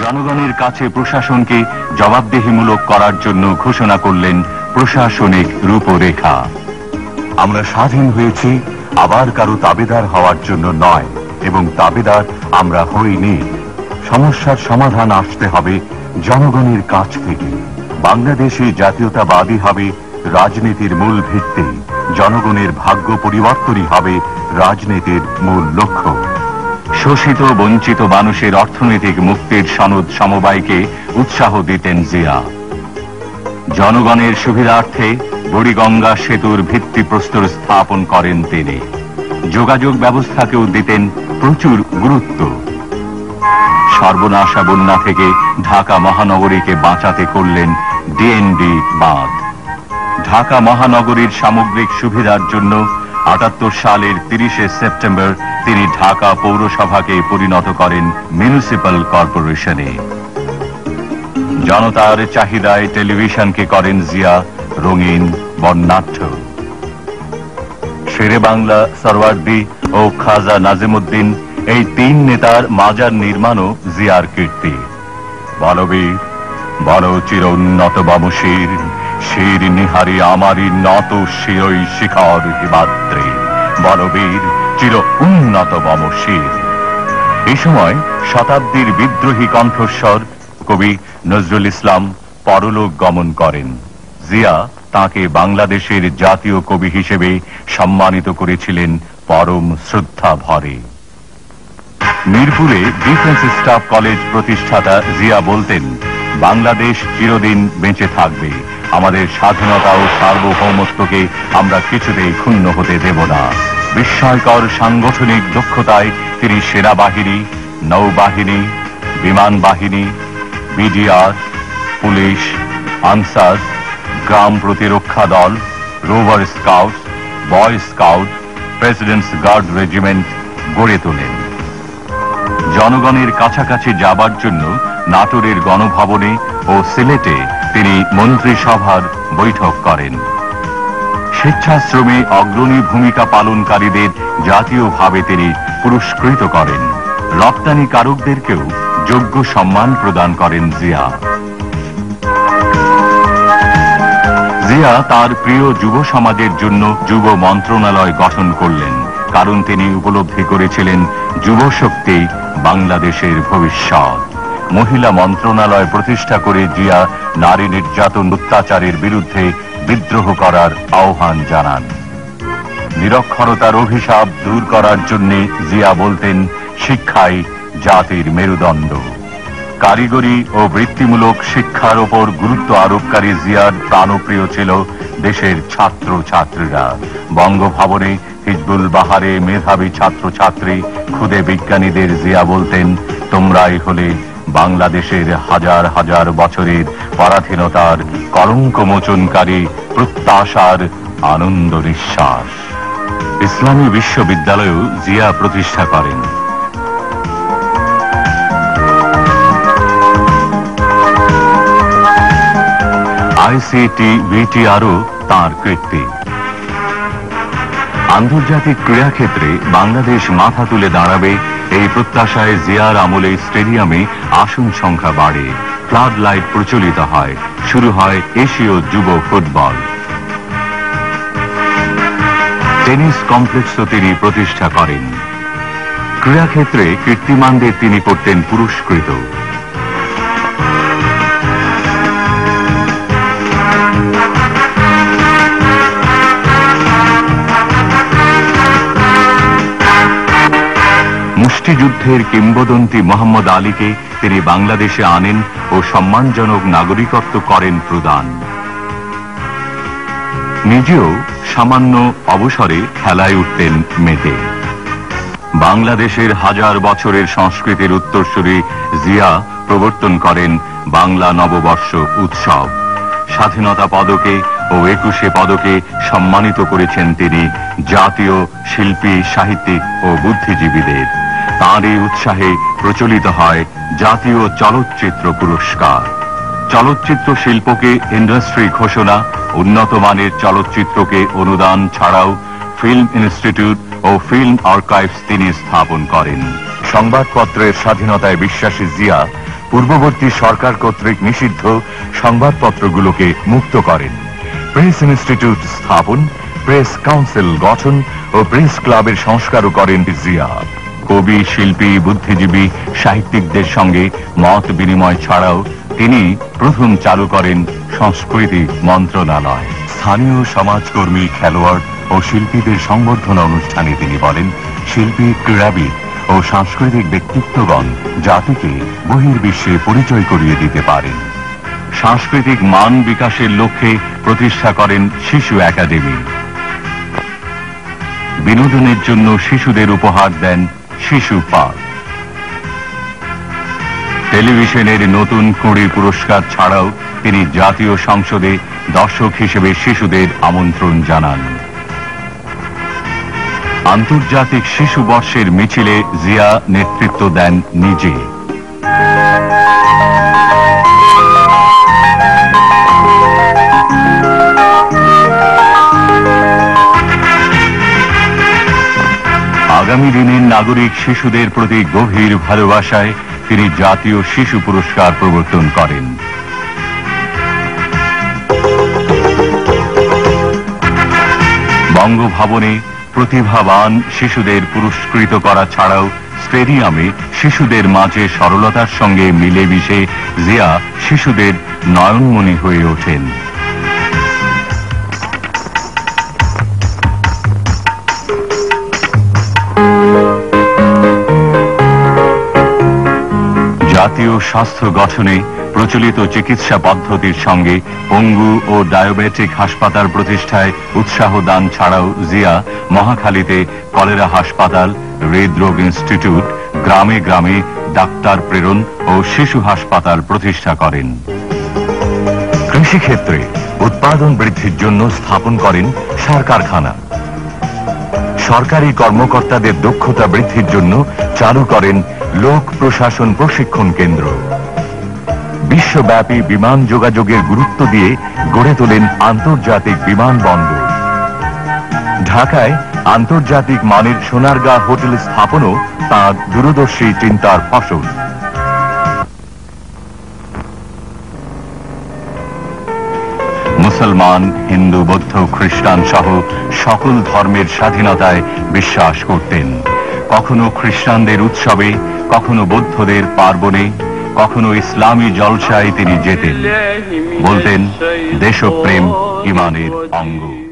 জনগণের কাছে প্রশাসনকে জবাবদিহিমূলক করার জন্য ঘোষণা করলেন প্রশাসনিক রূপরেখা। আমরা স্বাধীন হয়েছি আবার কারো তাবেদার হওয়ার জন্য নয়, এবং তাবেদার আমরা হইনি। সমস্যার সমাধান আসতে হবে জনগণের কাছ থেকে। বাংলাদেশে জাতীয়তাবাদী হবে রাজনীতির মূল ভিত্তি, জনগণের ভাগ্য পরিবর্তনই হবে রাজনীতির মূল লক্ষ্য। শোষিত বঞ্চিত মানুষের অর্থনৈতিক মুক্তির সনদ সমবায়কে উৎসাহ দিতেন জিয়া। জনগণের সুবিধার্থে বুড়িগঙ্গা সেতুর ভিত্তিপ্রস্তর স্থাপন করেন তিনি। যোগাযোগ ব্যবস্থাকেও দিতেন প্রচুর গুরুত্ব। সর্বনাশা বন্যা থেকে ঢাকা মহানগরীকে বাঁচাতে করলেন ডিএনডি বাঁধ। ঢাকা মহানগরীর সামগ্রিক সুবিধার জন্য ৭৮ সালের ৩০ সেপ্টেম্বর তিনি ঢাকা পৌরসভাকে পরিণত করেন মিউনিসিপ্যাল কর্পোরেশনে। জনতার চাহিদায় টেলিভিশনকে করেন জিয়া রঙিন বর্ণাঢ্য। শেরে বাংলা সরওয়ার্দী ও খাজা নাজিমুদ্দিন এই তিন নেতার মাজার নির্মাণও জিয়ার কীর্তি। বলবীর বড় চির উন্নত বামশির শির নিহারি আমারি নত শিরই শিখর হিমাদ্রি। বলবীর চির উন্নত বামশির। এই সময় শতাব্দীর বিদ্রোহী কণ্ঠস্বর কবি নজরুল ইসলাম পরলোক গমন করেন। জিয়া তাকে বাংলাদেশের জাতীয় কবি হিসেবে সম্মানিত করেছিলেন পরম শ্রদ্ধা ভরে। মিরপুরে ডিফেন্স স্টাফ কলেজ প্রতিষ্ঠাতা জিয়া বলতেন, বাংলাদেশ চিরদিন বেঁচে থাকবে। আমাদের স্বাধীনতা ও সার্বভৌমত্বকে আমরা কিছুতেই ক্ষুণ্ণ হতে দেব না। বিস্ময়কর সাংগঠনিক দক্ষতায় তিনি সেনাবাহিনী, নৌবাহিনী, বিমান বাহিনী, বিডিআর, পুলিশ, আনসার, গ্রাম প্রতিরক্ষা দল, rover scout, boy scout, president's guard regiment গড়ে তোলেন। জনগণের কাছাকাছি যাবার জন্য নাটোরের গণভবনে ও সিলেটে তিনি মন্ত্রিসভার বৈঠক করেন। স্বেচ্ছাশ্রমে অগ্রণী ভূমিকা পালনকারীদের জাতীয়ভাবে তিনি পুরস্কৃত করেন। রপ্তানিকারকদেরকেও যোগ্য সম্মান প্রদান করেন জিয়া। জিয়া তার প্রিয় যুব সমাজের জন্য যুব মন্ত্রণালয় গঠন করলেন, কারণ তিনি উপলব্ধি করেছিলেন যুব শক্তি বাংলাদেশের ভবিষ্যৎ। মহিলা মন্ত্রণালয় প্রতিষ্ঠা করে জিয়া নারী নির্যাতন অত্যাচারের বিরুদ্ধে বিদ্রোহ করার আহ্বান জানান। নিরক্ষরতার অভিশাপ দূর করার জন্য জিয়া বলতেন, শিক্ষাই জাতির মেরুদণ্ড। কারিগরি ও বৃত্তিমূলক শিক্ষার ওপর গুরুত্ব আরোপকারী জিয়ার প্রাণপ্রিয় ছিল দেশের ছাত্র ছাত্রীরা। বঙ্গভবনে হিজবুল বাহারে মেধাবী ছাত্রছাত্রী ক্ষুদে বিজ্ঞানীদের জিয়া বলতেন, তোমরাই হলে বাংলাদেশের হাজার হাজার বছরের পরাধীনতার কলঙ্ক মোচনকারী প্রত্যাশার আনন্দ নিঃশ্বাস। ইসলামী বিশ্ববিদ্যালয়ও জিয়া প্রতিষ্ঠা করেন। আইসিটি বিটিআরও তাঁর কীর্তি। আন্তর্জাতিক ক্রীড়াক্ষেত্রে বাংলাদেশ মাথা তুলে দাঁড়াবে এই প্রত্যাশায় জিয়ার আমলে স্টেডিয়ামে আসন সংখ্যা বাড়ে, ফ্লাড লাইট প্রচলিত হয়, শুরু হয় এশীয় যুব ফুটবল। টেনিস কমপ্লেক্সও তিনি প্রতিষ্ঠা করেন। ক্রীড়াক্ষেত্রে কীর্তিমানদের তিনি করতেন পুরস্কৃত। মুষ্টিযুদ্ধের কিংবদন্তি মোহাম্মদ আলীকে তিনি বাংলাদেশে আনেন ও সম্মানজনক নাগরিকত্ব করেন প্রদান। নিজেও সামান্য অবসরে খেলায় উঠতেন মেতে। বাংলাদেশের হাজার বছরের সংস্কৃতির উত্তরসূরি জিয়া প্রবর্তন করেন বাংলা নববর্ষ উৎসব। স্বাধীনতা পদকে ও ২১ পদকে সম্মানিত করেছেন তিনি জাতীয় শিল্পী, সাহিত্যিক ও বুদ্ধিজীবীদের। তাঁরই উৎসাহে প্রচলিত হয় জাতীয় চলচ্চিত্র পুরস্কার। চলচ্চিত্র শিল্পকে ইন্ডাস্ট্রি ঘোষণা, উন্নত মানের চলচ্চিত্রকে অনুদান ছাড়াও ফিল্ম ইনস্টিটিউট ও ফিল্ম আর্কাইভস তিনি স্থাপন করেন। সংবাদপত্রের স্বাধীনতায় বিশ্বাসী জিয়া পূর্ববর্তী সরকার কর্তৃক নিষিদ্ধ সংবাদপত্রগুলোকে মুক্ত করেন। প্রেস ইনস্টিটিউট স্থাপন, প্রেস কাউন্সিল গঠন ও প্রেস ক্লাবের সংস্কারও করেন জিয়া। কবি, শিল্পী, বুদ্ধিজীবী, সাহিত্যিকদের সঙ্গে মত বিনিময় ছাড়াও তিনি প্রথম চালু করেন সংস্কৃতি মন্ত্রণালয়। স্থানীয় সমাজকর্মী, খেলোয়াড় ও শিল্পীদের সংবর্ধনা অনুষ্ঠানে তিনি বলেন, শিল্পী, ক্রীড়াবিদ ও সাংস্কৃতিক ব্যক্তিত্বগণ জাতিকে বহির্বিশ্বে পরিচয় করিয়ে দিতে পারেন। সাংস্কৃতিক মান বিকাশের লক্ষ্যে প্রতিষ্ঠা করেন শিশু একাডেমি। বিনোদনের জন্য শিশুদের উপহার দেন শিশু পার্ক। টেলিভিশনের নতুন কুড়ি পুরস্কার ছাড়াও তিনি জাতীয় সংসদে দর্শক হিসেবে শিশুদের আমন্ত্রণ জানান। আন্তর্জাতিক শিশু বর্ষের মিছিলে জিয়া নেতৃত্ব দেন নিজে। আগামী দিনের নাগরিক শিশুদের প্রতি গভীর ভালোবাসায় তিনি জাতীয় শিশু পুরস্কার প্রবর্তন করেন। বঙ্গভবনে প্রতিভাবান শিশুদের পুরস্কৃত করা ছাড়াও স্টেডিয়ামে শিশুদের মাঝে সরলতার সঙ্গে মিলেমিশে জিয়া শিশুদের নয়নমণি হয়ে ওঠেন। জাতীয় স্বাস্থ্য গঠনে প্রচলিত চিকিৎসা পদ্ধতির সঙ্গে পঙ্গু ও ডায়াবেটিক হাসপাতাল প্রতিষ্ঠায় উৎসাহ দান ছাড়াও জিয়া মহাখালীতে কলেরা হাসপাতাল, হৃদরোগ ইনস্টিটিউট, গ্রামে গ্রামে ডাক্তার প্রেরণ ও শিশু হাসপাতাল প্রতিষ্ঠা করেন। কৃষিক্ষেত্রে উৎপাদন বৃদ্ধির জন্য স্থাপন করেন সার কারখানা। সরকারি কর্মকর্তাদের দক্ষতা বৃদ্ধির জন্য চালু করেন লোক প্রশাসন প্রশিক্ষণ কেন্দ্র। বিশ্বব্যাপী বিমান যোগাযোগের গুরুত্ব দিয়ে গড়ে তোলেন আন্তর্জাতিক বিমানবন্দর। ঢাকায় আন্তর্জাতিক মানের সোনারগাঁ হোটেল স্থাপনও তাঁর দূরদর্শী চিন্তার ফসল। মুসলমান, হিন্দু, বৌদ্ধ, খ্রিস্টান সহ সকল ধর্মের স্বাধীনতায় বিশ্বাস করতেন। কখনো খ্রিস্টানদের উৎসবে, কখনো বৌদ্ধদের পার্বণে, কখনো ইসলামী জলসায় তিনি যেতেন। বলতেন, দেশপ্রেম ইমানের অঙ্গ।